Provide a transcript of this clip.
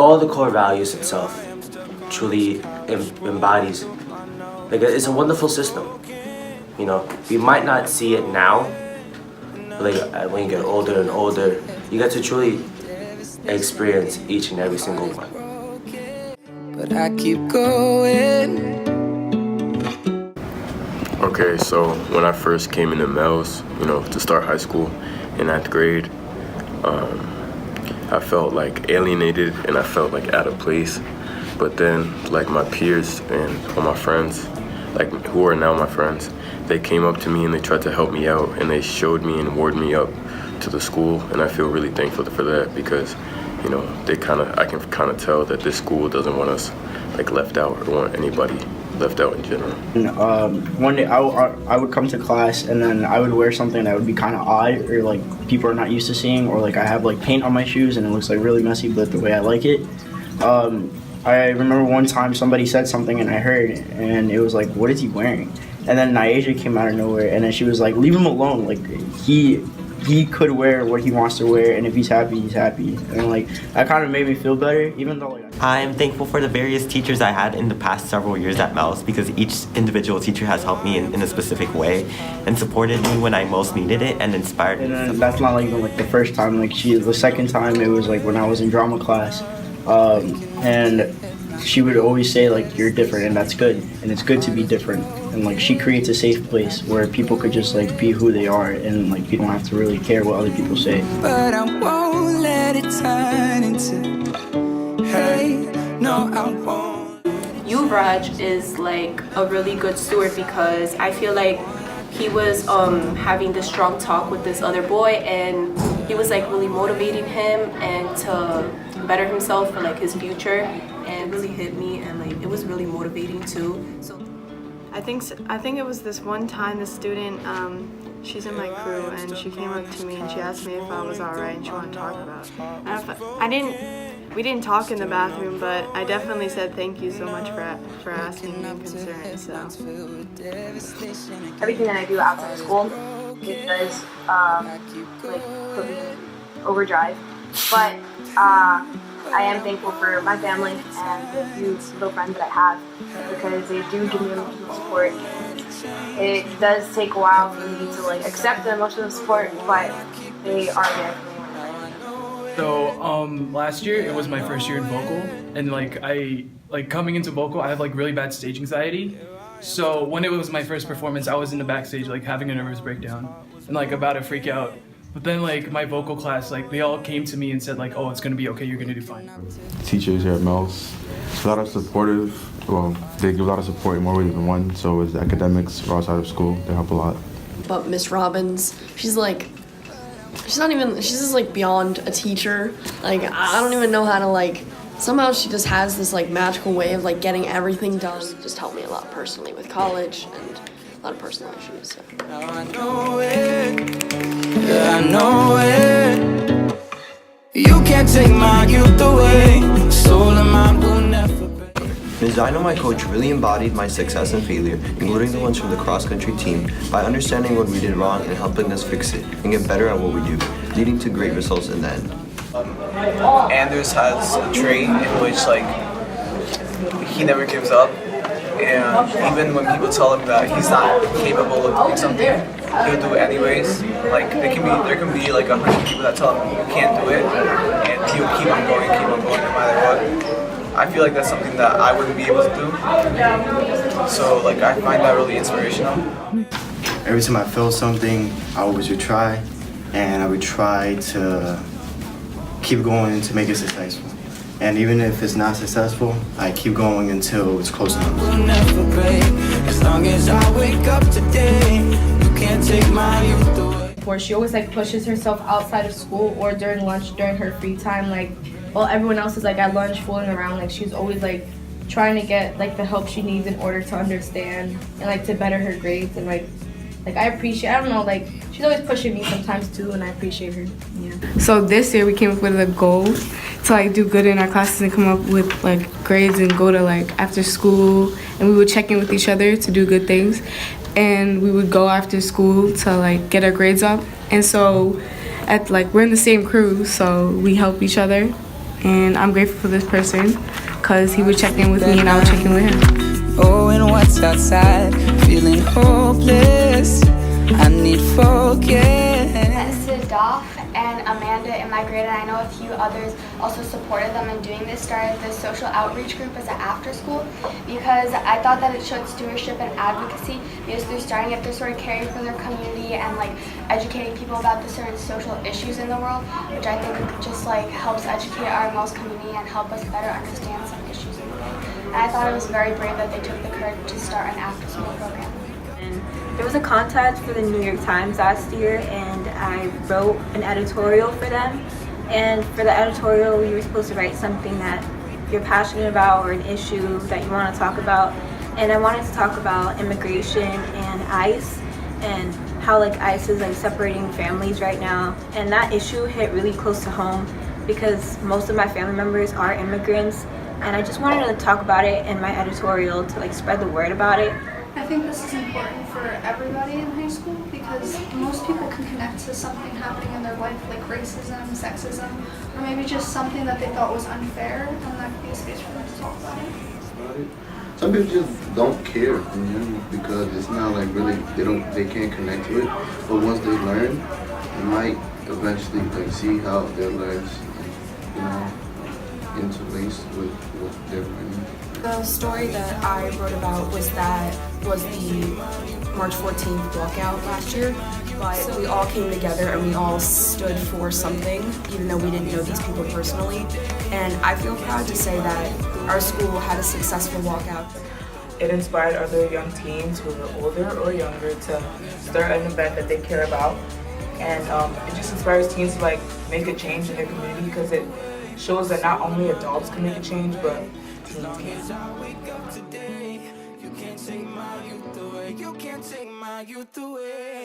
all the core values itself truly embodies. Like, it's a wonderful system. You know, we might not see it now, but like when you get older and older, you get to truly experience each and every single one. But I keep going. Okay, so when I first came into MELS, to start high school in 9th grade, I felt like alienated and I felt like out of place. But then, like, my peers and all my friends, like who are now my friends, they came up to me and they tried to help me out and they showed me and warded me up to the school, and I feel really thankful for that because, I can kind of tell that this school doesn't want us like left out or want anybody left out in general. One day I would come to class and then I would wear something that would be kind of odd or like people are not used to seeing, or like I have like paint on my shoes and it looks like really messy but the way I like it. I remember one time somebody said something and I heard it and it was like, what is he wearing? And then Niaja came out of nowhere and then she was like, leave him alone. Like he could wear what he wants to wear, and if he's happy, he's happy. And like that kind of made me feel better, even though like I'm thankful for the various teachers I had in the past several years at MELS because each individual teacher has helped me in a specific way and supported me when I most needed it and inspired me. And that's not like even like the first time. Like the second time it was like when I was in drama class, and she would always say like, you're different and that's good, and it's good to be different. And like she creates a safe place where people could just like be who they are and like you don't have to really care what other people say. But I won't let it turn into hey, no I won't. Yuvraj is like a really good steward because I feel like he was having this strong talk with this other boy and he was like really motivating him and to better himself for like his future, and it really hit me and like it was really motivating too. So I think it was this one time the student, she's in my crew and she came up to me and she asked me if I was alright and she wanted to talk about it. We didn't talk in the bathroom, but I definitely said thank you so much for asking me and concerned. So everything that I do outside of school is like put me in overdrive, but I am thankful for my family and the few little friends that I have because they do give me emotional support. It does take a while for me to like accept the emotional support, but they are there for me when I need them. So last year it was my first year in vocal, and like coming into vocal I have like really bad stage anxiety. So when it was my first performance I was in the backstage like having a nervous breakdown and like about to freak out. But then like my vocal class, like they all came to me and said like, oh, it's gonna be okay, you're gonna do fine. Teachers here at MELS, a lot of supportive, well, they give a lot of support in more ways than one. So with academics or outside of school, they help a lot. But Miss Robbins, she's just like beyond a teacher. Like I don't even know how to like, somehow she just has this like magical way of like getting everything done. Just helped me a lot personally with college and a lot of personal issues. So. I know it. Yeah, I know it. You can't take my youth away. Soul of mine will never break. Ms. Dino, my coach, really embodied my success and failure, including the ones from the cross-country team, by understanding what we did wrong and helping us fix it and get better at what we do, leading to great results in the end. Anders has a trait in which he never gives up, and even when people tell him that he's not capable of doing something, he'll do it anyways. Like there can be like 100 people that tell him you can't do it, and he'll keep on going no matter what. I feel like that's something that I wouldn't be able to do. So like I find that really inspirational. Every time I feel something, I always would try, and I would try to keep going to make it successful. And even if it's not successful, I keep going until it's close enough. We'll never break as long as I wake up today. You can't take my youth away. Where she always pushes herself outside of school or during lunch, during her free time, while everyone else is at lunch fooling around. She's always trying to get the help she needs in order to understand and to better her grades. And I appreciate, I don't know, she's always pushing me sometimes too, and I appreciate her. Yeah. So this year we came up with a goal to do good in our classes and come up with grades and go to after school, and we would check in with each other to do good things, and we would go after school to get our grades up. And so at we're in the same crew, so we help each other, and I'm grateful for this person because he would check in with me and I would check in with him. Oh, and what's outside? Feeling hopeless. I need focus. Mrs. Doff and Amanda in my grade, and I know a few others also supported them in doing this, started this social outreach group as an after school because I thought that it showed stewardship and advocacy because they're starting it, they're sort of caring for their community and like educating people about the certain social issues in the world, which I think just like helps educate our MELS community and help us better understand some issues in the world. And I thought it was very brave that they took the courage to start an after school program. There was a contest for the New York Times last year and I wrote an editorial for them. And for the editorial, you were supposed to write something that you're passionate about or an issue that you want to talk about. And I wanted to talk about immigration and ICE and how like ICE is like separating families right now. And that issue hit really close to home because most of my family members are immigrants. And I just wanted to talk about it in my editorial to like spread the word about it. I think this is important for everybody in high school because most people can connect to something happening in their life like racism, sexism, or maybe just something that they thought was unfair, and that could be a space for them to talk about it. Some people just don't care in general because it's not like really they can't connect to it. But once they learn, they might eventually like see how their lives, interlace with what they're learning. The story that I wrote about was the March 14th walkout last year, but we all came together and we all stood for something, even though we didn't know these people personally. And I feel proud to say that our school had a successful walkout. It inspired other young teens who were older or younger to start an event that they care about. And it just inspires teens to like make a change in their community because it shows that not only adults can make a change, but teens can. You can't take my youth away.